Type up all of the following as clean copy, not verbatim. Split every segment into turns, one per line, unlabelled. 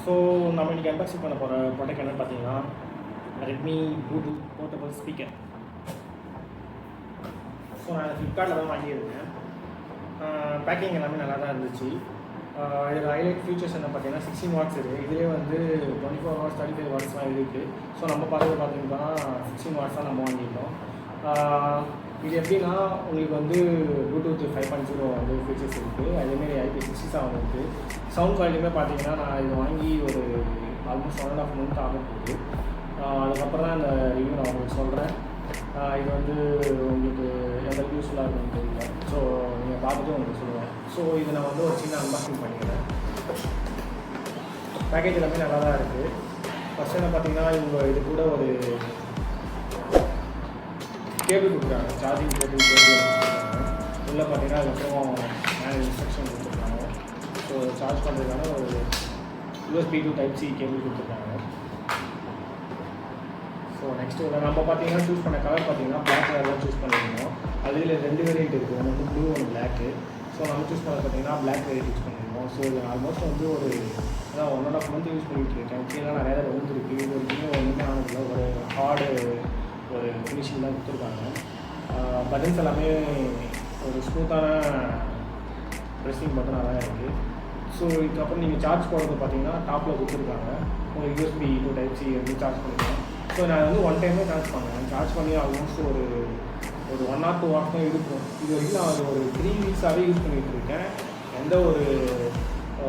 So நம்ம இன்றைக்கி unboxing பண்ண போகிற ப்ராடக்ட் என்னென்னு பார்த்தீங்கன்னா Redmi Bluetooth portable speaker. So நான் ஃப்ளிப்கார்ட்டில் தான் வாங்கியிருந்தேன். பேக்கிங் எல்லாமே நல்லா தான் இருந்துச்சு. இதில் ஹைலைட் ஃபீச்சர்ஸ் என்ன பார்த்தீங்கன்னா 16 வாட்ஸ் இருக்குது. இதிலே வந்து 24 வாட்ஸ் 35 வாட்ஸ்லாம் இருக்குது. ஸோ நம்ம பார்த்தீங்கன்னா 16 வாட்ஸ் தான் நம்ம வாங்கிட்டோம். இது எப்படின்னா உங்களுக்கு வந்து ப்ளூடூத் 5.0 வந்து ஃபீச்சர்ஸ் இருக்குது. அதேமாரி IP67 இருக்குது. சவுண்ட் குவாலிட்டியுமே பார்த்தீங்கன்னா நான் இது வாங்கி ஒரு ஆல்மோஸ்ட் 1.5 மந்த் ஆக போகுது. அதுக்கப்புறம் தான் இந்த ரிவ்யூ நான் உங்களுக்கு சொல்கிறேன். இது வந்து உங்களுக்கு எந்த யூஸ்ஃபுல்லாக இருக்குன்னு தெரியல. ஸோ நீங்கள் பார்த்துட்டு உங்களுக்கு சொல்லுவேன். ஸோ இதை நான் வந்து ஒரு சின்ன அன்பாக்சிங் பண்ணிக்கிறேன். பேக்கேஜ் எல்லாமே நல்லா தான் இருக்குது. ஃபஸ்ட் என்ன பார்த்தீங்கன்னா இது கூட ஒரு கேபிள் கொடுக்குறாங்க, சார்ஜிங் கேபிள் கொடுக்குறாங்க. உள்ளே பார்த்தீங்கன்னா அதுக்கப்புறம் மேனுவல் இன்ஸ்ட்ரக்ஷன் கொடுத்துருக்காங்க. ஸோ சார்ஜ் பண்ணுறதுக்கான ஒரு USB to Type-C கேபிள் கொடுத்துருக்காங்க. ஸோ நெக்ஸ்ட்டு நம்ம பார்த்தீங்கன்னா சூஸ் பண்ண கலர் பார்த்தீங்கன்னா பிளாக் கலர் தான் சூஸ் பண்ணியிருந்தோம். அதில் 2 வேரியண்ட் இருக்குது, ஒன்று ப்ளூ ஒன்று பிளாக்கு. ஸோ நம்ம சூஸ் பண்ணது பார்த்தீங்கன்னா பிளாக் வேரியண்ட் யூஸ் பண்ணியிருக்கோம். ஸோ இது ஆல்மோஸ்ட் வந்து ஒரு 1.5 மந்த் யூஸ் பண்ணிகிட்டு இருக்கேன். கீழே நிறையா வந்துருக்கு. இது வரைக்குமே ஒன்றுமே ஆனதில்லை. ஒரு ஹார்டு ஒரு ஃபினிஷிங் தான் கொடுத்துருக்காங்க. பட்டன்ஸ் எல்லாமே ஒரு ஸ்மூத்தான ப்ரெஸ்ஸிங் பட்டனாக தான் இருக்குது. ஸோ இதுக்கப்புறம் நீங்கள் சார்ஜ் போடுறது பார்த்தீங்கன்னா டாப்பில் கொடுத்துருக்காங்க. ஒரு USB to Type-C வந்து சார்ஜ் பண்ணிக்கலாம். ஸோ நான் வந்து ஒன் டைமே சார்ஜ் பண்ணேன். சார்ஜ் பண்ணி ஆல்மோஸ்ட் ஒரு 1 or 2 hours தான் இருக்கும். இது வரைக்கும் நான் அது ஒரு 3 weeks-ஆகவே யூஸ் பண்ணிகிட்டு இருக்கேன். எந்த ஒரு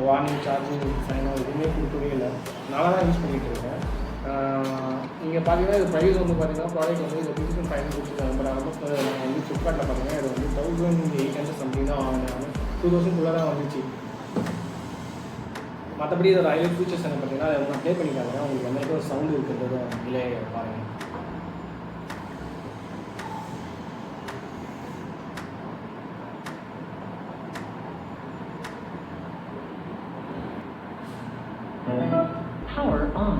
வார்னிங் சார்ஜிங் சைனோ எதுவுமே கொடுக்கவே இல்லை. நல்லா தான் யூஸ் பண்ணிகிட்டு இருக்கேன். நீங்கள் பார்த்தீங்கன்னா இது ப்ரைஸ் வந்து பார்த்தீங்கன்னா ப்ராடக்ட் வந்து இது 2500 கொடுத்துருக்காங்க. பட் ஆல்மோஸ்ட் நான் வந்து ஃப்ளிப்கார்ட்டில் பார்த்தீங்கன்னா இது வந்து 1800 சம்திங் தான் வாங்கினாங்க. 2000 தான் வந்துச்சு. மற்றபடி இதோட ஹைலைட் ஃபீச்சர்ஸ் என்ன பார்த்தீங்கன்னா அதை நான் ப்ளே பண்ணி காட்டுறேன். உங்களுக்கு எந்த ஒரு சவுண்டு இருக்கிறது இல்லை பாருங்கள்.
Power on.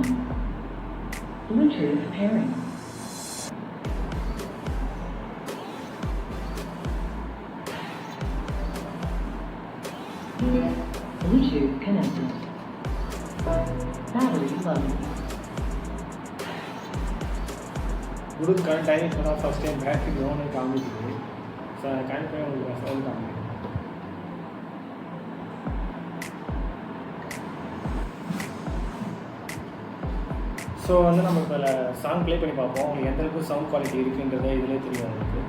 Bluetooth pairing. Bluetooth connected. Battery low.
Bluetooth current time is for first time battery low and காமிக்குது. ஸோ கனெக்ட் பண்ணி உங்களுக்கு சவுண்ட் காமிக்குது. ஸோ வந்து நம்ம இப்போ சாங் ப்ளே பண்ணி பார்ப்போம். உங்களுக்கு எந்த அளவுக்கு சவுண்ட் குவாலிட்டி இருக்குன்றதே இதிலே தெரியும் உங்களுக்கு.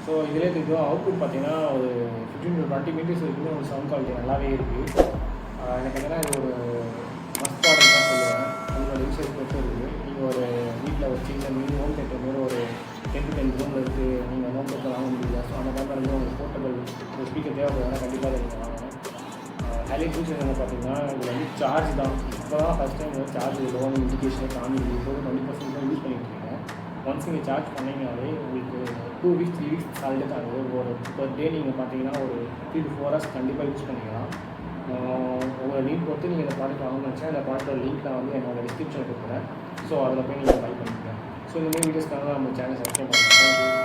ஸோ இதிலே தெரியும் அவுட்புட் பார்த்தீங்கன்னா ஒரு 15 to 20 minutes வரைக்குமே ஒரு சவுண்ட் குவாலிட்டி நல்லாவே இருக்குது. எனக்கு என்னென்னா இது ஒரு மஸ்ட் ப்ராடக்ட் தான் சொல்லுவேன். உங்களோட யூசேஜ் பொறுத்து இருக்குது. நீங்கள் ஒரு வீட்டில் ஒரு சின்ன மினி ஹோம் தேட்டர் மாரி ஒரு 10 to 10 ரூமில் இருக்குது. நீங்கள் ஹோம் தேட்டர் வாங்க முடியல. ஸோ அந்த மாதிரி வந்து உங்களுக்கு போர்ட்டபிள் ஒரு ஸ்பீக்கர் தேவைப்படுறதுனா கண்டிப்பாக அதை நீங்கள் வாங்கணும். ஹைலைட் ஃபீச்சர்ஸ் என்ன பார்த்தீங்கன்னா இது வந்து சார்ஜ் தான். இப்போ தான் ஃபஸ்ட் டைம் வந்து சார்ஜ் லோன் இண்டிகேஷனை காமிக்குது. இப்போ 20% தான் யூஸ் பண்ணிகிட்டு இருக்கேன். ஒன்ஸ் நீங்கள் சார்ஜ் பண்ணிங்கனாலே உங்களுக்கு 2 weeks 3 weeks சாலிடாக தாங்க. ஒரு பர் டே நீங்கள் பார்த்தீங்கன்னா ஒரு 3 to 4 hours கண்டிப்பாக யூஸ் பண்ணிக்கலாம். உங்களை நீட் பொறுத்து நீங்கள் இந்த ப்ராடக்ட் வாங்கணும்னு நினச்சா இந்த ப்ராடக்டோட லிங்க் நான் வந்து என்னோட டிஸ்கிரிப்ஷனில் கொடுக்குறேன். ஸோ அதில் போய் நீங்கள் பை பண்ணிக்கலாம். ஸோ இந்த மாதிரி வீடியோஸ்க்காக நம்ம சேனல் சப்ஸ்கிரைப் பண்ணுங்கள். தேங்க்யூ.